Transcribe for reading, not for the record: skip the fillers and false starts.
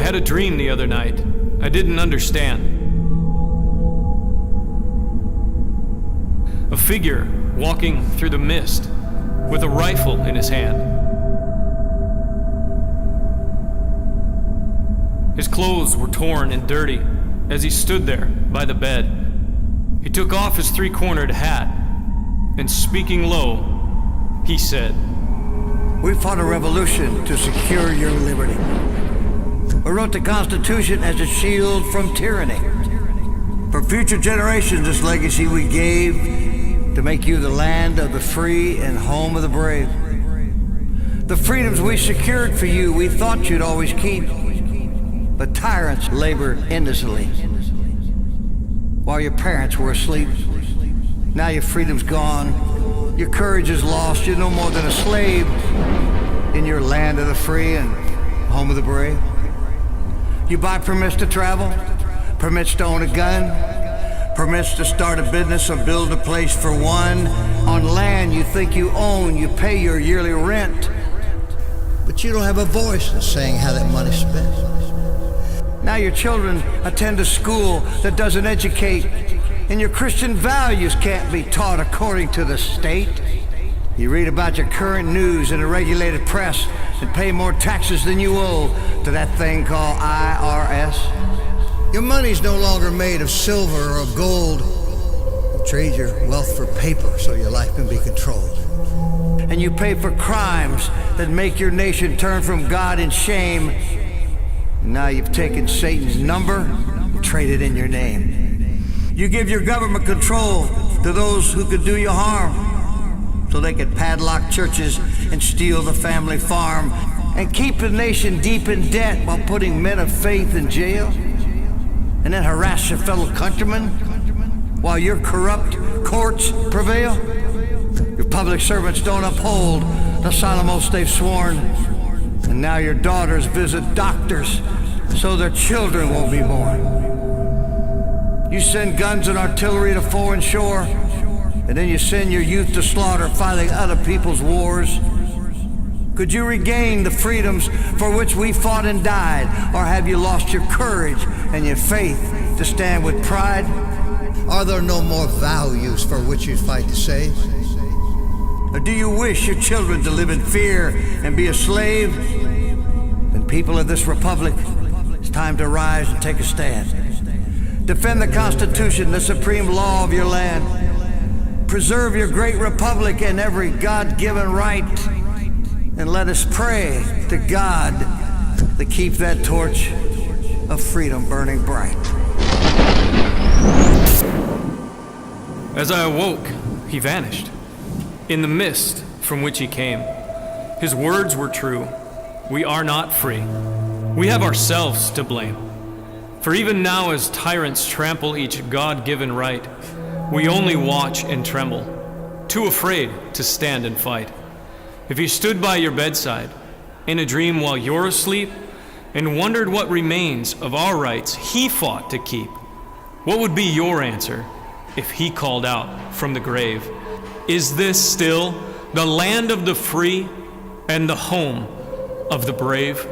had a dream the other night. I didn't understand. A figure walking through the mist with a rifle in his hand. His clothes were torn and dirty as he stood there by the bed. He took off his three-cornered hat and, speaking low, he said, "We fought a revolution to secure your liberty. We wrote the Constitution as a shield from tyranny. For future generations, this legacy we gave to make you the land of the free and home of the brave. The freedoms we secured for you, we thought you'd always keep. But tyrants labor endlessly while your parents were asleep. Now your freedom's gone, your courage is lost, you're no more than a slave in your land of the free and home of the brave. You buy permits to travel, permits to own a gun, permits to start a business or build a place for one. On land you think you own, you pay your yearly rent, but you don't have a voice in saying how that money's spent. Now your children attend a school that doesn't educate, and your Christian values can't be taught according to the state. You read about your current news in a regulated press and pay more taxes than you owe to that thing called IRS. Your money's no longer made of silver or gold. You trade your wealth for paper so your life can be controlled. And you pay for crimes that make your nation turn from God in shame. And now you've taken Satan's number and traded in your name. You give your government control to those who could do you harm, so they could padlock churches and steal the family farm and keep the nation deep in debt while putting men of faith in jail, and then harass your fellow countrymen while your corrupt courts prevail. Your public servants don't uphold the solemn oaths they've sworn, and now your daughters visit doctors so their children won't be born. You send guns and artillery to foreign shore, and then you send your youth to slaughter fighting other people's wars. Could you regain the freedoms for which we fought and died, or have you lost your courage and your faith to stand with pride? Are there no more values for which you fight to save? Or do you wish your children to live in fear and be a slave? Then, people of this republic, it's time to rise and take a stand. Defend the Constitution, the supreme law of your land. Preserve your great republic and every God-given right. And let us pray to God to keep that torch of freedom burning bright. As I awoke, he vanished in the mist from which he came. His words were true. We are not free. We have ourselves to blame. For even now, as tyrants trample each God-given right, we only watch and tremble, too afraid to stand and fight. If he stood by your bedside in a dream while you're asleep and wondered what remains of our rights he fought to keep, what would be your answer if he called out from the grave, "Is this still the land of the free and the home of the brave?"